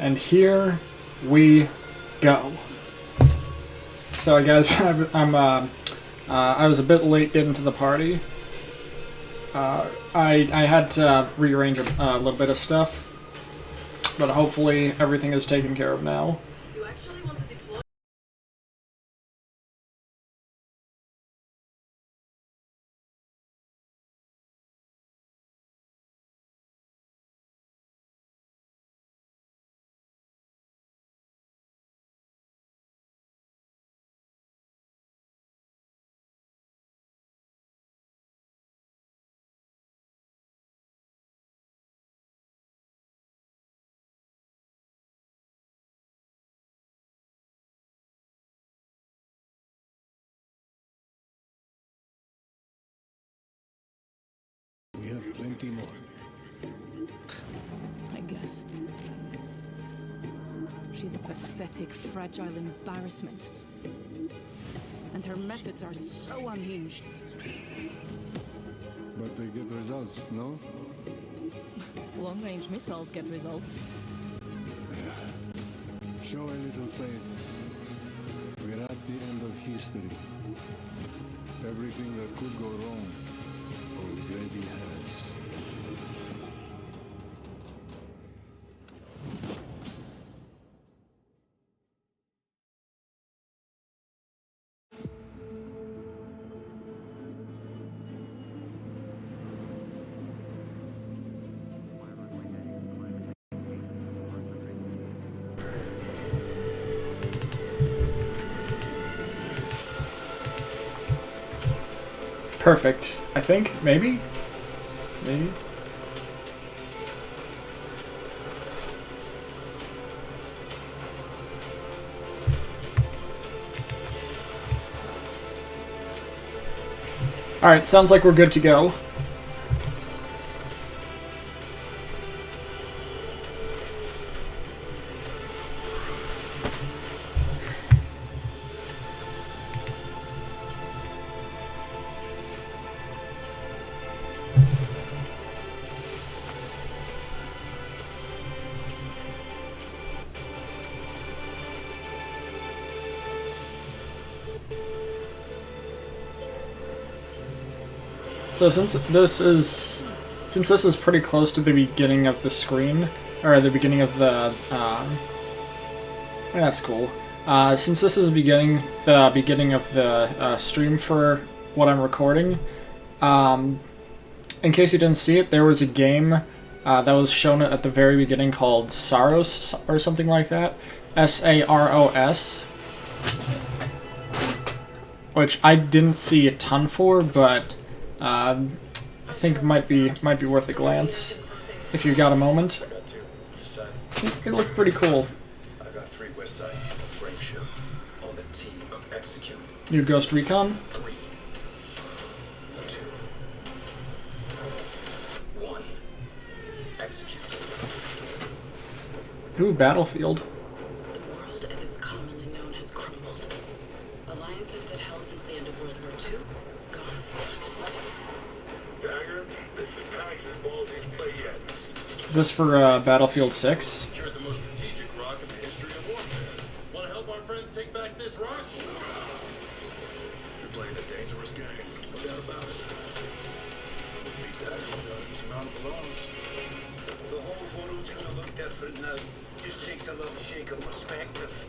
And here we go. So I guess I was a bit late getting to the party. I had to rearrange a little bit of stuff, but hopefully everything is taken care of now. You actually want to deploy? We have plenty more. I guess. She's a pathetic, fragile embarrassment. And her methods are so unhinged. But they get results, no? Long-range missiles get results. Show a little faith. We're at the end of history. Everything that could go wrong already has. Perfect. I think. Maybe? Maybe? Alright, sounds like we're good to go. So since this is pretty close to the beginning of the screen, or the beginning of the, that's cool. Since this is the beginning of the stream for what I'm recording, in case you didn't see it, there was a game that was shown at the very beginning called SAROS, or something like that. SAROS. Which I didn't see a ton for, but I think might be worth a glance if you got a moment. It looked pretty cool. I got 3 West Side frame ship on the team of execute. New Ghost Recon. 3, 2, 1. Execute. Ooh, Battlefield. The world as it's commonly known has crumbled. Alliances that held since the end of World War II, gone. Dagger, this is Pax's ballsy play yet. Is this for Battlefield 6? Secured the most strategic rock in the history of warfare. Want to help our friends take back this rock? You're playing a dangerous game, no doubt about it. Beat that with insurmountable odds. The whole world's gonna look different now. Just takes a little shake of perspective.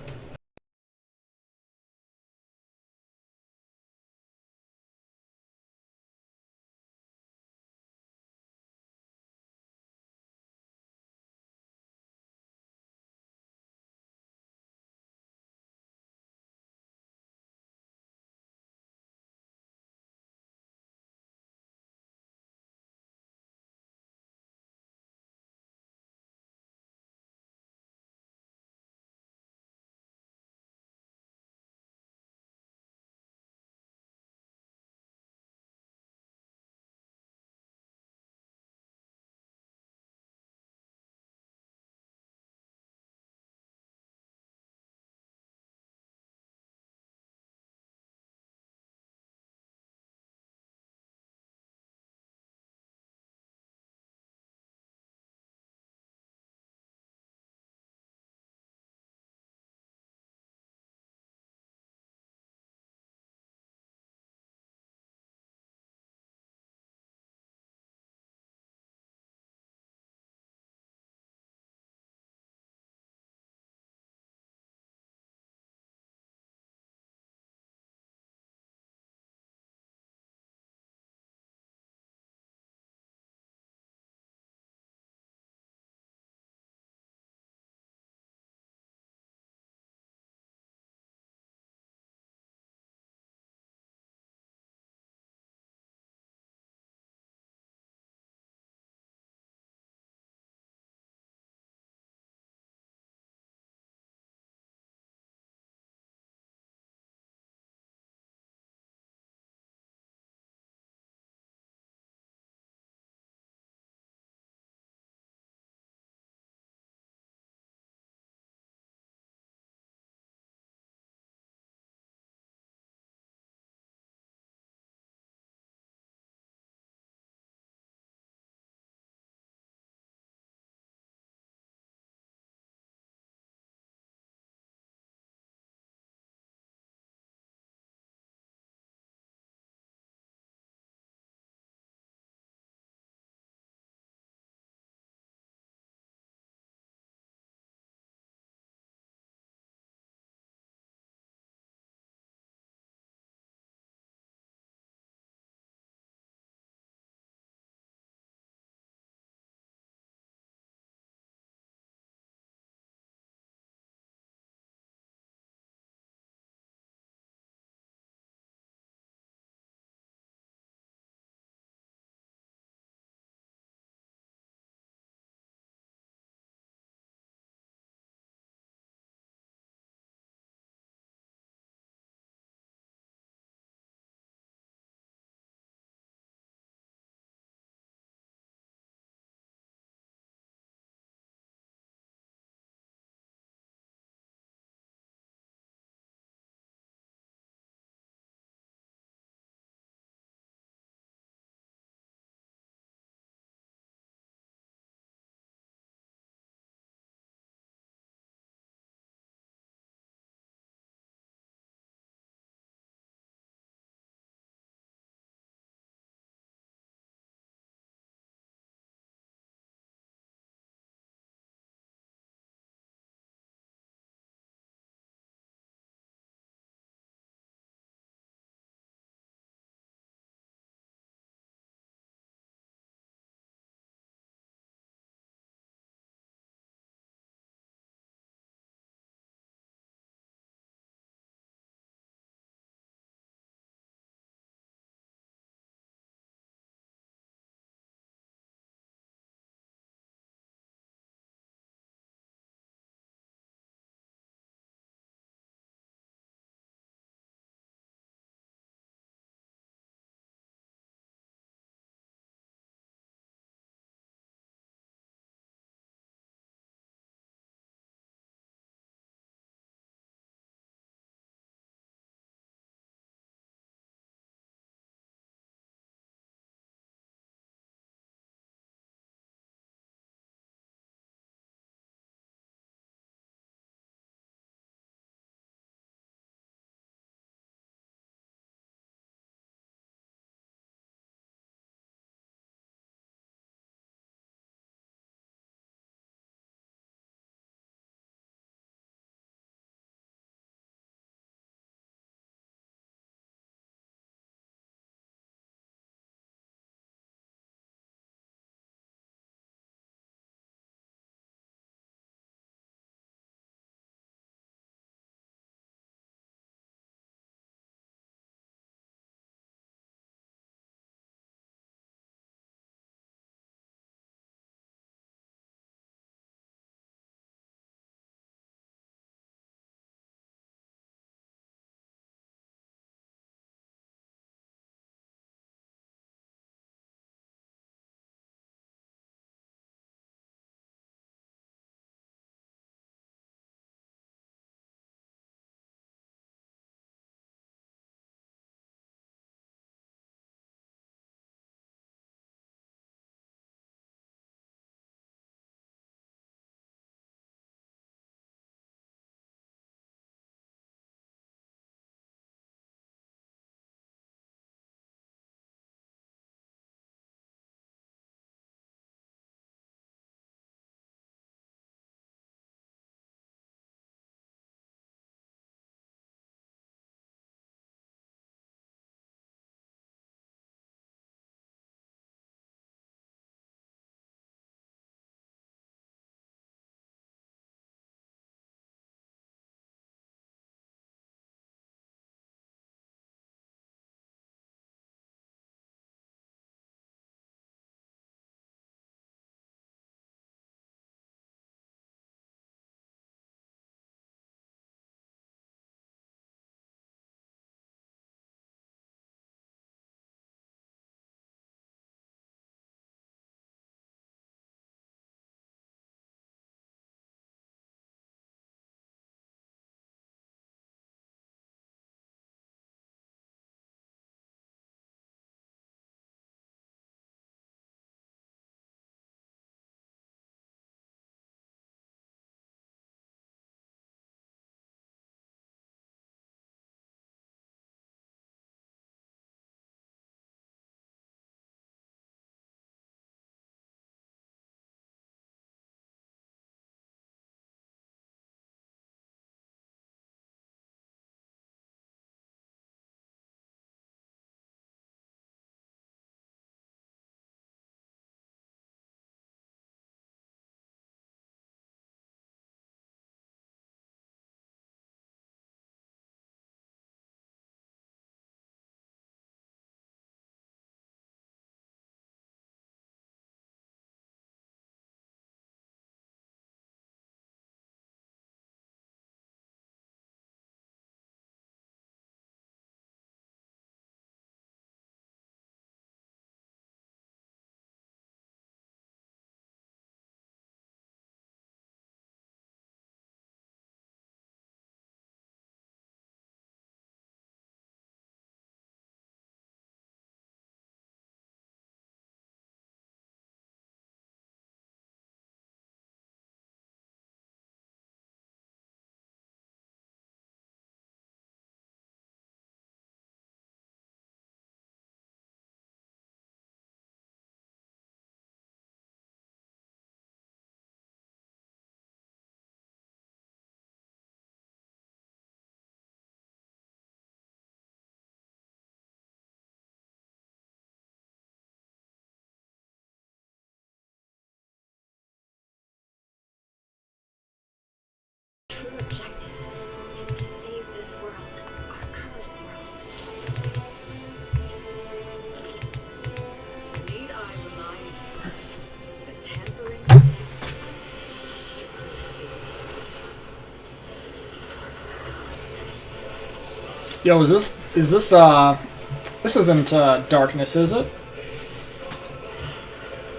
Yo, is this this isn't Darkness, is it?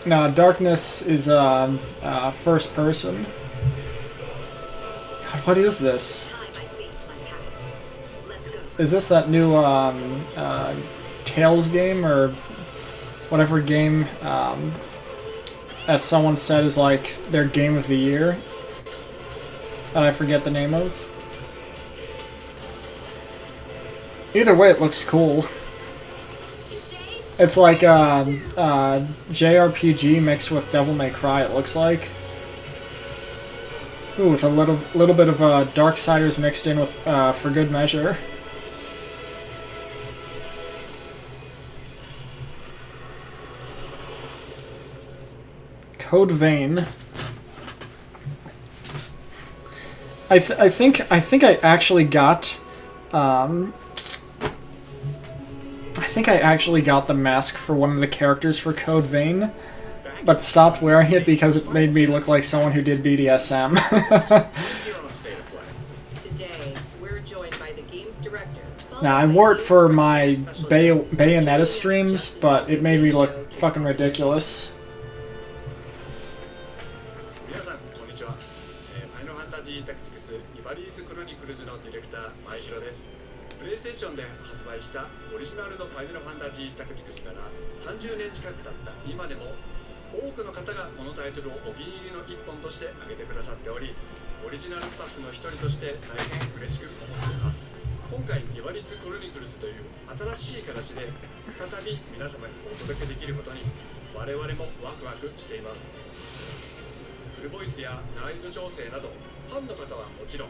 No, Darkness is first person. God, what is this? Is this that new Tales game or whatever game that someone said is like their game of the year that I forget the name of? Either way, it looks cool. It's like JRPG mixed with Devil May Cry, it looks like. Ooh, with a little bit of Darksiders mixed in with for good measure. Code Vein. I think I actually got I think I actually got the mask for one of the characters for Code Vein, but stopped wearing it because it made me look like someone who did BDSM. Today, we're joined by the game's director. Now, I wore it for my Bayonetta streams, but it made me look fucking ridiculous. 皆さんこんにちは。ファイナルファンタジータクティクスイバリースクロニクルズのディレクター前広です。プレイステーションで発売したオリジナルのファイナルファンタジータクティクスから30年近く経った今でも多くの方がこのタイトルをお気に入りの一本として挙げてくださっており、オリジナルスタッフの一人として大変嬉しく思っています。今回イバリスクロニクルズという新しい形で再び皆様にお届けできることに我々もワクワクしています。フルボイスや難易度調整などファンの方はもちろん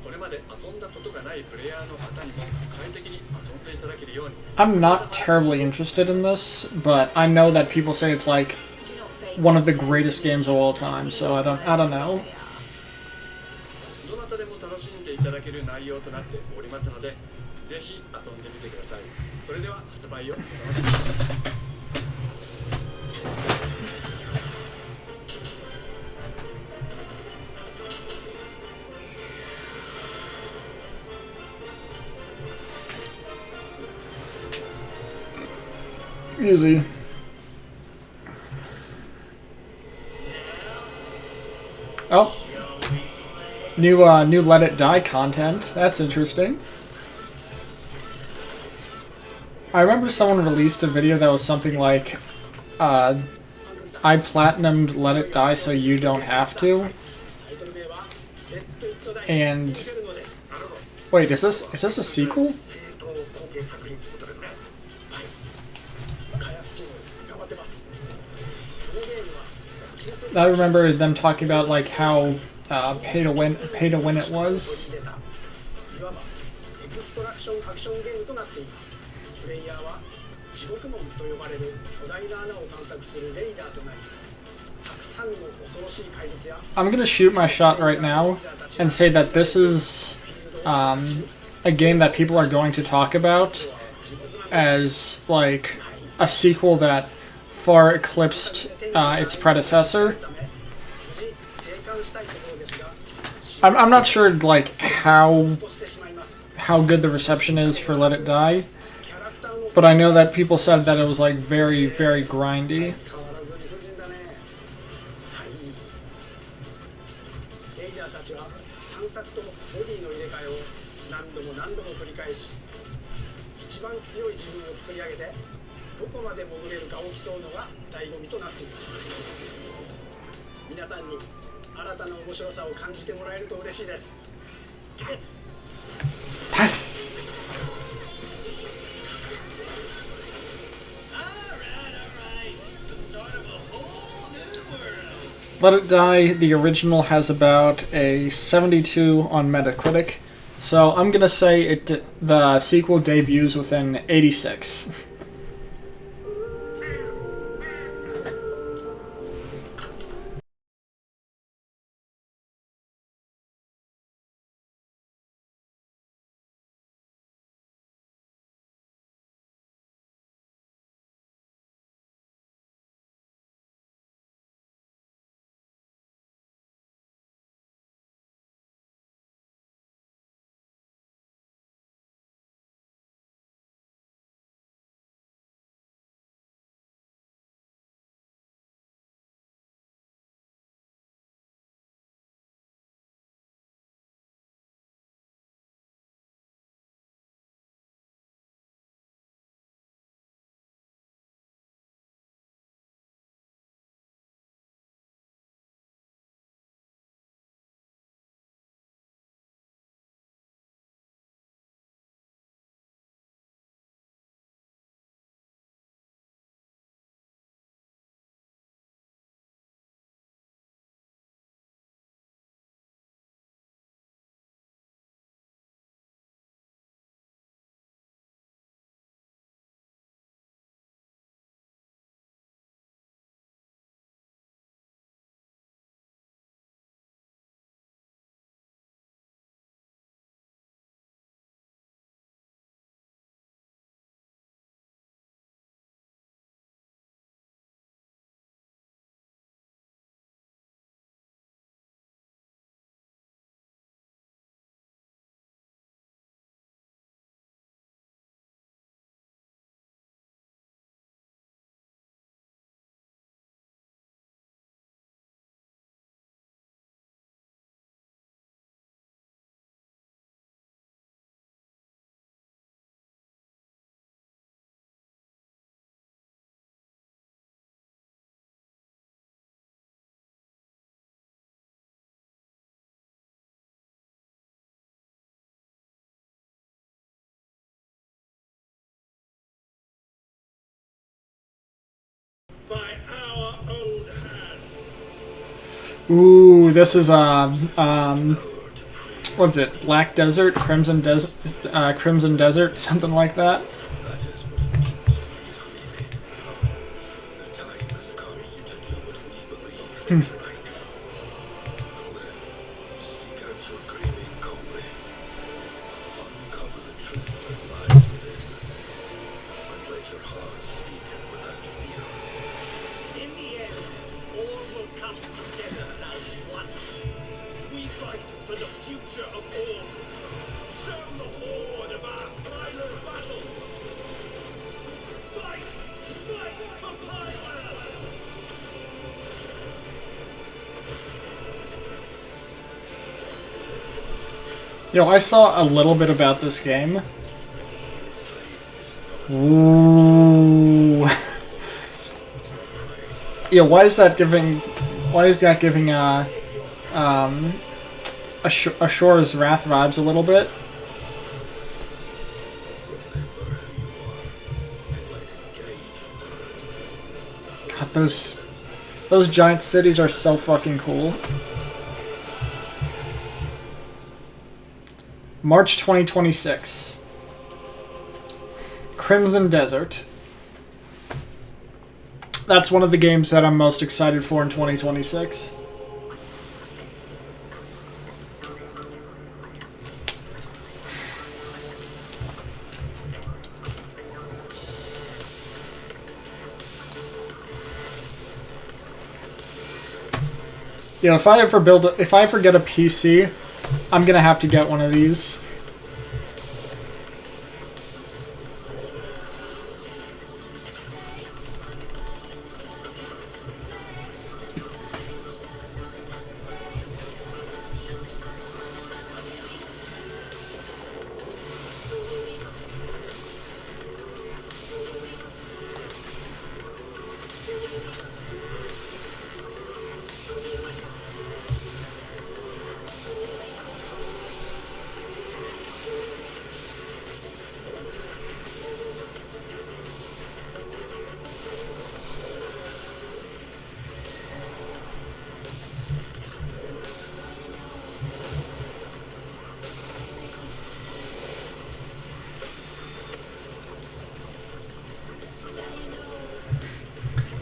これまで遊んだことがないプレイヤーの方にも快適に遊んでいただけるように I'm not terribly interested in this, but I know that people say it's like one of the greatest games of all time, so I don't know. どなたでも楽しんでいただける内容となっておりますので、ぜひ遊んでみてください。それでは発売をお楽しみに。Easy. Oh. New Let It Die content. That's interesting. I remember someone released a video that was something like, I platinumed Let It Die so you don't have to. And wait, is this a sequel? I remember them talking about like how pay to win it was. I'm gonna shoot my shot right now and say that this is a game that people are going to talk about as like a sequel that far eclipsed its predecessor. I'm not sure like how good the reception is for Let It Die, but I know that people said that it was like very, very grindy. Pass. Let It Die, the original, has about a 72 on Metacritic, so I'm gonna say the sequel debuts with an 86. Ooh, this is what's it? Black Desert, Crimson Desert, something like that. That is what it means to be a Hylian. The time has come to do what we believe to be right. Cliff, seek out your grieving comrades. Uncover the truth that lies within. And let your heart speak without fear. In the end, all will come together as one. We fight for the future of all. Sound the horn of our final battle. Fight! Fight for power! Yo, I saw a little bit about this game. Ooh. Yeah, why is that giving Ashora's Wrath vibes a little bit? Remember who you are and let engage and learn. God, those giant cities are so fucking cool. March 2026. Crimson Desert. That's one of the games that I'm most excited for in 2026. Yeah, if I ever get a PC, I'm gonna have to get one of these.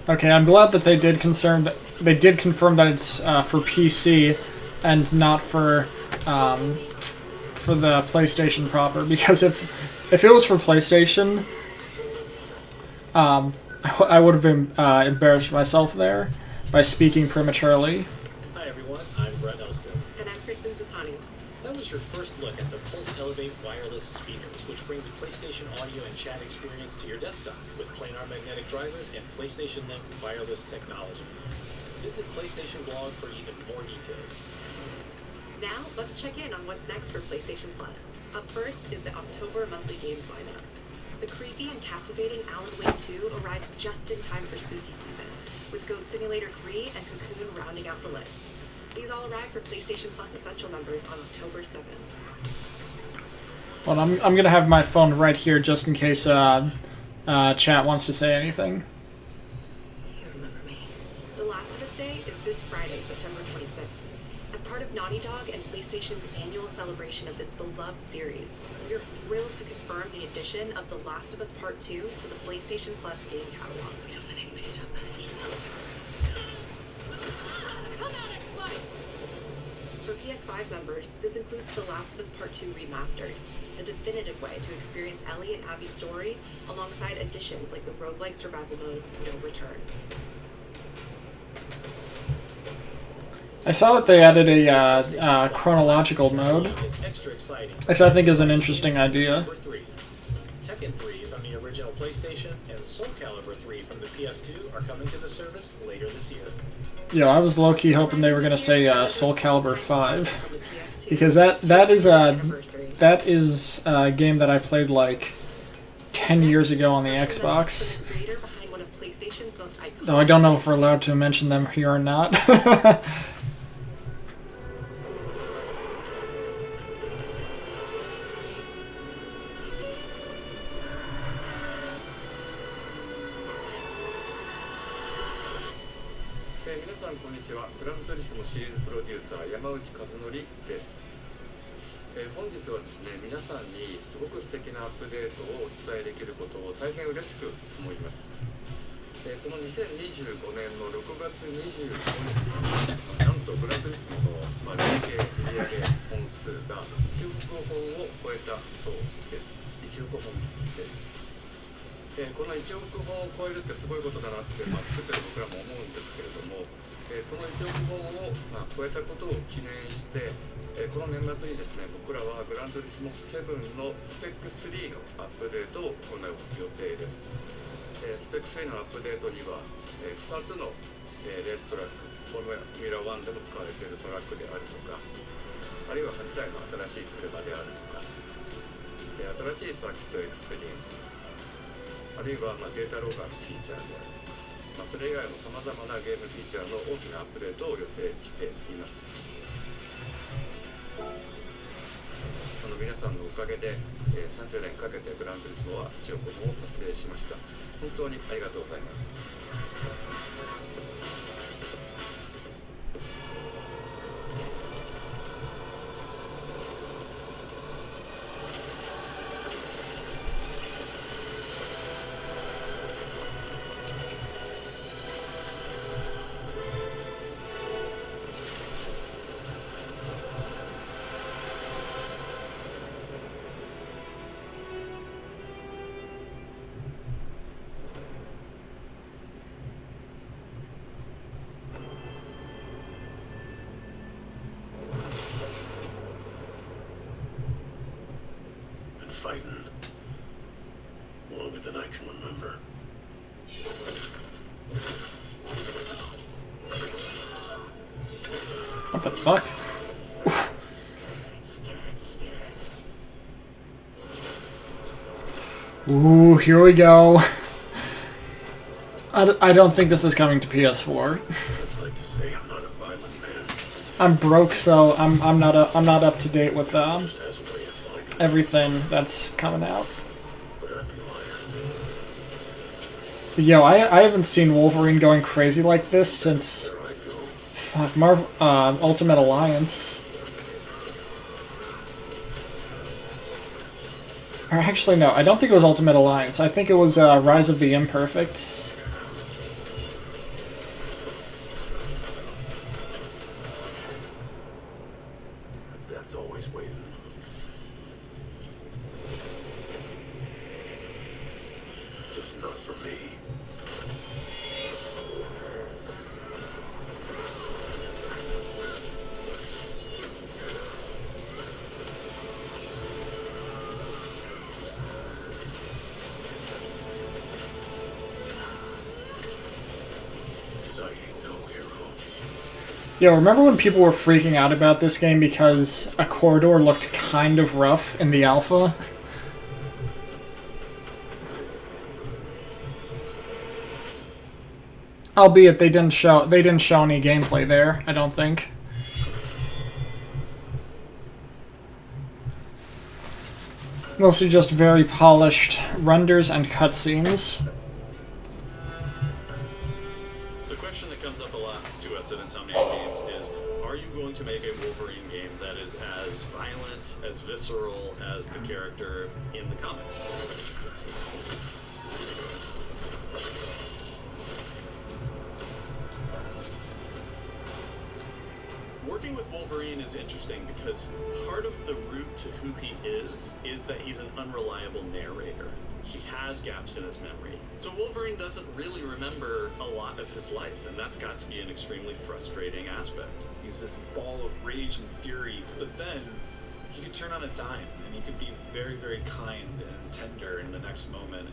Okay, I'm glad that they did confirm that it's for PC and not for the PlayStation proper. Because if it was for PlayStation, I would have been embarrassed myself there by speaking prematurely. Hi everyone, I'm Brett Elston. And I'm Kristen Zatani. That was your first look at the Pulse Elevate wireless speakers, which bring the PlayStation audio and chat experience to your desktop with planar magnetic drivers and PlayStation Link wireless technology. Visit PlayStation blog for even more details. Now, let's check in on what's next for PlayStation Plus. Up first is the October monthly games lineup. The creepy and captivating Alan Wake 2 arrives just in time for spooky season, with Goat Simulator 3 and Cocoon rounding out the list. These all arrive for PlayStation Plus Essential members on October 7th. Well, I'm gonna have my phone right here just in case chat wants to say anything. You remember me. The Last of Us Day is this Friday, September 26th. As part of Naughty Dog and PlayStation's annual celebration of this beloved series, we are thrilled to confirm the addition of The Last of Us Part 2 to the PlayStation Plus game catalog. We don't want anybody to stop us. For PS5 members, this includes The Last of Us Part 2 Remastered, the definitive way to experience Ellie and Abby's story, alongside additions like the roguelike survival mode, No Return. I saw that they added a chronological mode, which I think is an interesting idea. Tekken 3 from the original PlayStation and Soul Calibur 3 from the PS2 are coming to the service later this year. Yo, I was low-key hoping they were gonna say Soul Calibur 5, because that is a game that I played like 10 years ago on the Xbox. Though I don't know if we're allowed to mention them here or not. Okay, I'm gonna さんこんにちは。グランツーリスモシリーズプロデューサー山内和則です。本日はですね、皆さんにすごく素敵なアップデートをお伝えできることを大変嬉しく思います。この2025年の6月25日ですね、なんとグランツーリスモの、累計売上本数が1億本を超えたそうです。1億本です。この1億本を超えるってすごいことだなって、作ってる僕らも思うんですけれども、この1億本を、超えたことを記念して、この年末にですね、僕らはグラントリスモ7のスペック3のアップデートを行う予定です。スペック3のアップデートには、2つの、レーストラック、フォーミュラ1でも使われているトラックであるとか、あるいは8台の新しい車であるとか、新しいサーキットエクスペリエンス、あるいはデータロガーのフィーチャーである、それ以外のさまざまなゲームフィーチャーの大きなアップデートを予定しています。皆さんのおかげで、30年かけてグランツーリスモは1億本を達成しました。本当にありがとうございます。Fighting longer than I can remember. What the fuck? Ooh, here we go. I don't think this is coming to PS4. I'd like to say I'm not a violent man. I'm broke, so I'm not up to date with Just as a way of finding everything that's coming out. but I'd be lying. But yo, I haven't seen Wolverine going crazy like this since There I go. fuck Ultimate Alliance. Or actually, no, I don't think it was Ultimate Alliance. I think it was Rise of the Imperfects. That's always waiting. Just not for me. Cause I ain't no hero. Yo, remember when people were freaking out about this game because a corridor looked kind of rough in the alpha? Albeit they didn't show any gameplay there, I don't think. Mostly just very polished renders and cutscenes. The question that comes up a lot to us at Insomniac Games is, are you going to make a Wolverine game that is as violent, as visceral as the character in the comics? Working with Wolverine is interesting because part of the route to who he is that he's an unreliable narrator. He has gaps in his memory. So Wolverine doesn't really remember a lot of his life, and that's got to be an extremely frustrating aspect. He's this ball of rage and fury, but then he could turn on a dime, and he could be very, very kind and tender in the next moment.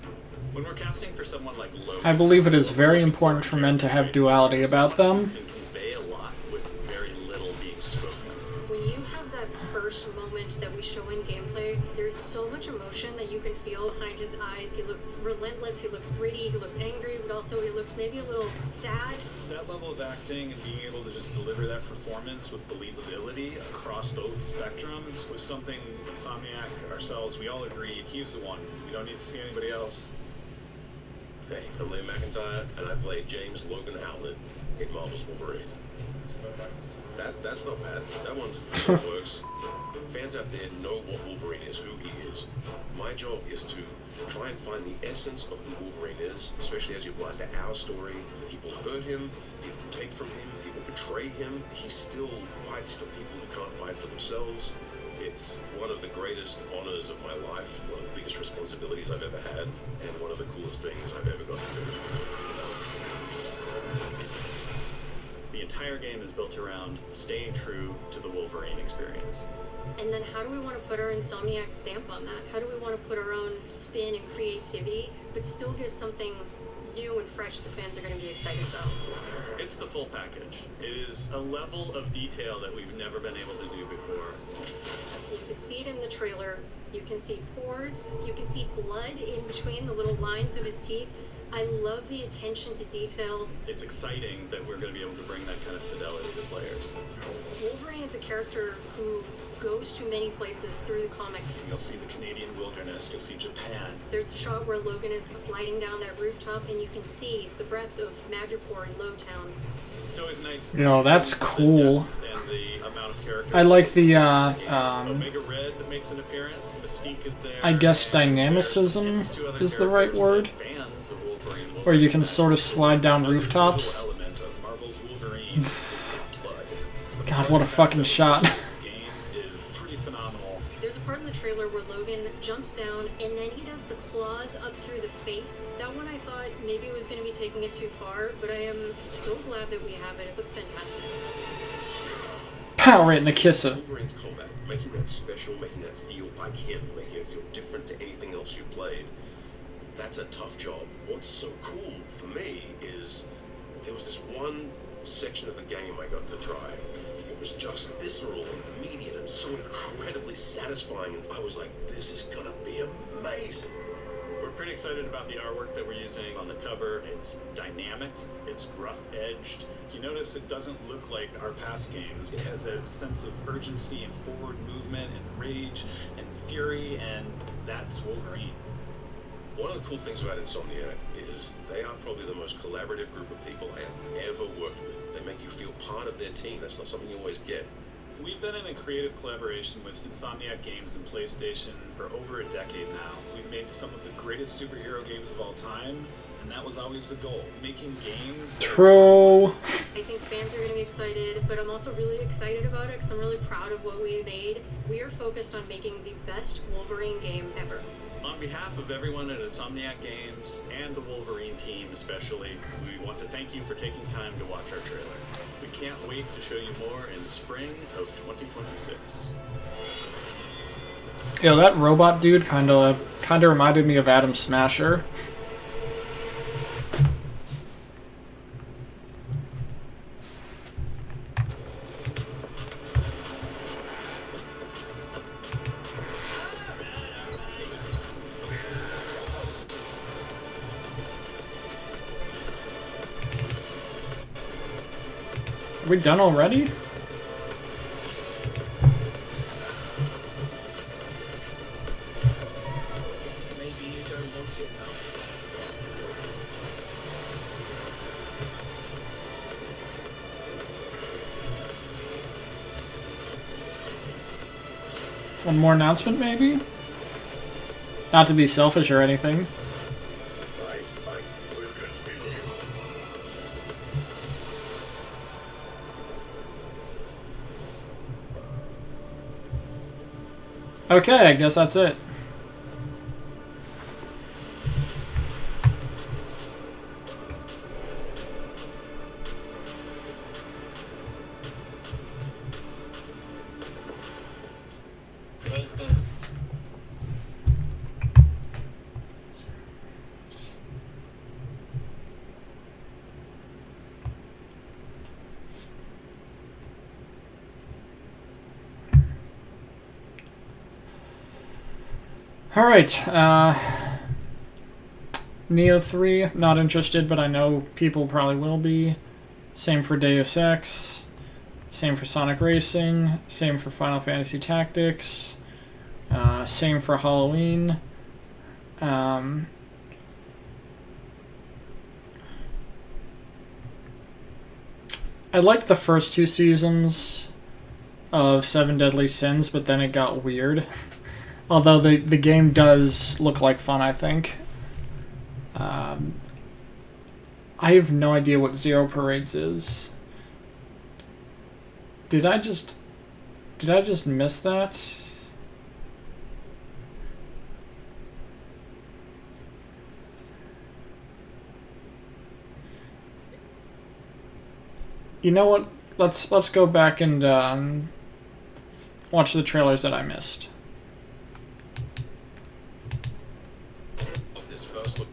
When we're casting for someone like Logan, I believe it is very important for men to have duality about them. can convey a lot with very little being spoken. When you have that first moment that we show in gameplay, there's so much emotion that you can feel behind his eyes. He looks relentless, he looks gritty, he looks angry, but also he looks maybe a little sad. That level of acting and being able to just deliver that performance with believability across both spectrums was something Insomniac, ourselves, we all agreed he's the one. We don't need to see anybody else. Hey, I'm Liam McIntyre, and I play James Logan Howlett. in Marvel's Wolverine. That's not bad. That one works. Fans out there know what Wolverine is, who he is. My job is to try and find the essence of who Wolverine is, especially as it applies to our story. People hurt him, people take from him, people betray him. He still fights for people who can't fight for themselves. It's one of the greatest honors of my life, one of the biggest responsibilities I've ever had, and one of the coolest things I've ever got to do. The entire game is built around staying true to the Wolverine experience. And then how do we want to put our Insomniac stamp on that? How do we want to put our own spin and creativity, but still give something new and fresh the fans are going to be excited about? It's the full package. It is a level of detail that we've never been able to do before. You can see it in the trailer. You can see pores. You can see blood in between the little lines of his teeth. I love the attention to detail. It's exciting that we're going to be able to bring that kind of fidelity to players. Wolverine is a character who goes to many places through the comics. You'll see the Canadian wilderness, you'll see Japan. There's a shot where Logan is sliding down that rooftop and you can see the breadth of Madripoor in Lowtown. It's always nice. Yo, that's cool. And the amount of characters. I like the Omega Red that makes an appearance. Mystique is there. I guess dynamicism is the right word. Where you can sort of slide down rooftops. God, what a fucking shot. There's a part in the trailer where Logan jumps down and then he does the claws up through the face. That one I thought maybe it was going to be taking it too far, but I am so glad that we have it. It looks fantastic. Power it in the kisser. Wolverine's combat, making that special, making that feel like him, making it feel different to anything else you've played. That's a tough job. What's so cool for me is there was this one section of the game I got to try. It was just visceral and immediate and so incredibly satisfying, and I was like, this is gonna be amazing. We're pretty excited about the artwork that we're using on the cover. It's dynamic, it's rough-edged. You notice it doesn't look like our past games. It has a sense of urgency and forward movement and rage and fury, and that's Wolverine. One of the cool things about Insomniac is they are probably the most collaborative group of people I have ever worked with. They make you feel part of their team. That's not something you always get. We've been in a creative collaboration with Insomniac Games and PlayStation for over a decade now. We've made some of the greatest superhero games of all time, and that was always the goal. Making games that True. I think fans are going to be excited, but I'm also really excited about it because I'm really proud of what we made. We are focused on making the best Wolverine game ever. On behalf of everyone at Insomniac Games and the Wolverine team especially, we want to thank you for taking time to watch our trailer. We can't wait to show you more in spring of 2026. Yo, that robot dude kinda reminded me of Adam Smasher. Are we done already? Maybe you don't want it enough. One more announcement, maybe? Not to be selfish or anything. Okay, I guess that's it. Alright, Nioh 3, not interested, but I know people probably will be. Same for Deus Ex. Same for Sonic Racing. Same for Final Fantasy Tactics. Same for Halloween. I liked the first 2 seasons of Seven Deadly Sins, but then it got weird. Although the game does look like fun, I think. I have no idea what Zero Parades is. Did I just miss that? You know what? Let's go back and watch the trailers that I missed. Of this first look.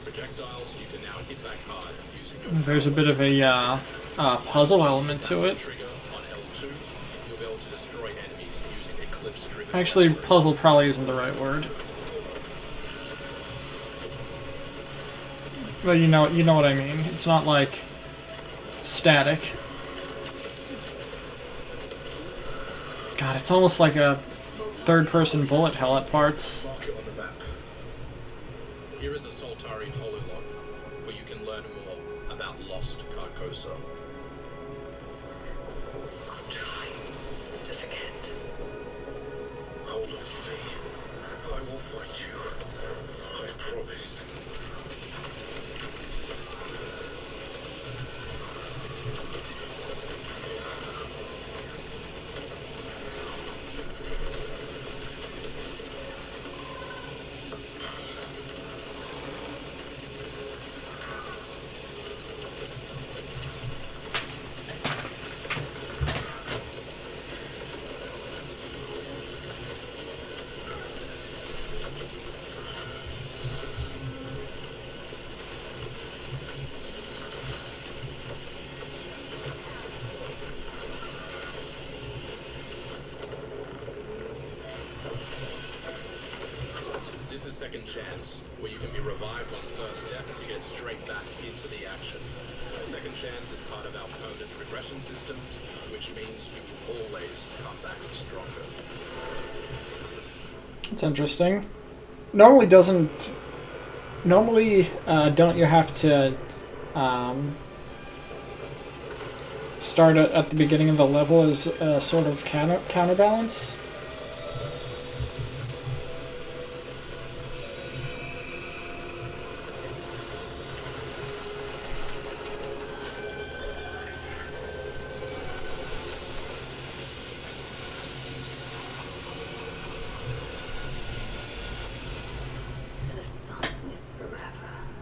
Projectiles, you can now hit back hard using your There's a bit of a puzzle element to it. trigger on L2. You'll be able to destroy enemies using eclipse-driven. Actually, puzzle probably isn't the right word. But you know what I mean. It's not like static. God, it's almost like a third-person bullet hell at parts. Mark it on the map. Here is a Soltari hololog, where you can learn more about lost Carcosa. I'm trying to forget. Hold on for me. I will find you. I promise. This is Second Chance, where you can be revived on first death to get straight back into the action. A Second Chance is part of our permanent progression system, which means you will always come back stronger. It's interesting. Normally, don't you have to start at the beginning of the level as a sort of counterbalance?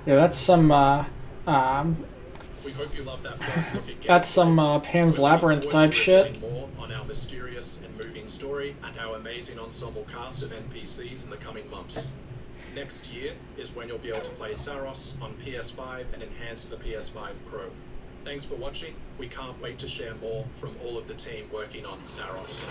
Yeah, that's some We hope you love that first look at that's some Pan's Labyrinth type shit. more on our mysterious and moving story and our amazing ensemble cast of NPCs in the coming months. Next year is when you'll be able to play SAROS on PS5 and enhance the PS5 Pro. Thanks for watching. We can't wait to share more from all of the team working on SAROS.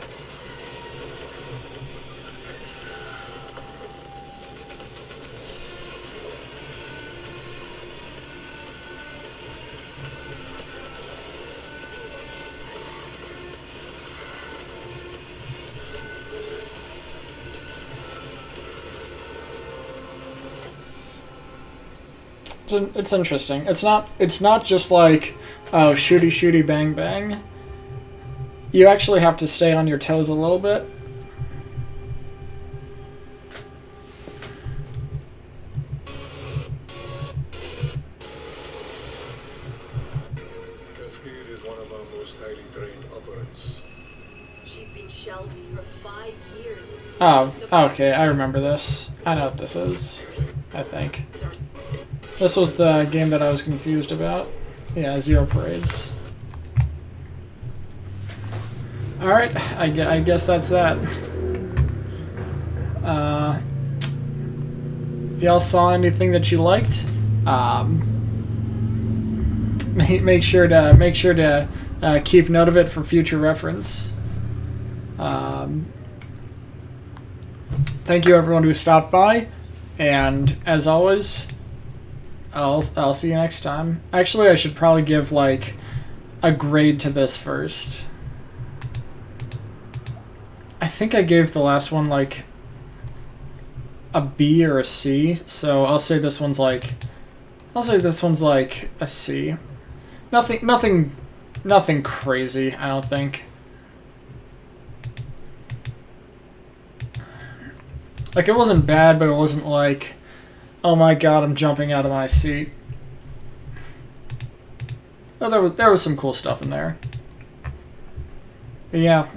It's interesting. It's not just like, oh, shooty shooty bang bang. You actually have to stay on your toes a little bit. Cascade is one of our most highly trained operants. She's been shelved for 5 years. Oh, okay, I remember this. I know what this is, I think. This was the game that I was confused about. Yeah, Zero Parades. Alright, I guess that's that. If y'all saw anything that you liked, make sure to keep note of it for future reference. Thank you everyone who stopped by, and as always, I'll see you next time. Actually, I should probably give like a grade to this first. I think I gave the last one like a B or a C, so I'll say this one's like a C. Nothing crazy, I don't think. Like, it wasn't bad, but it wasn't like, oh my god, I'm jumping out of my seat. Oh, there was some cool stuff in there. But yeah,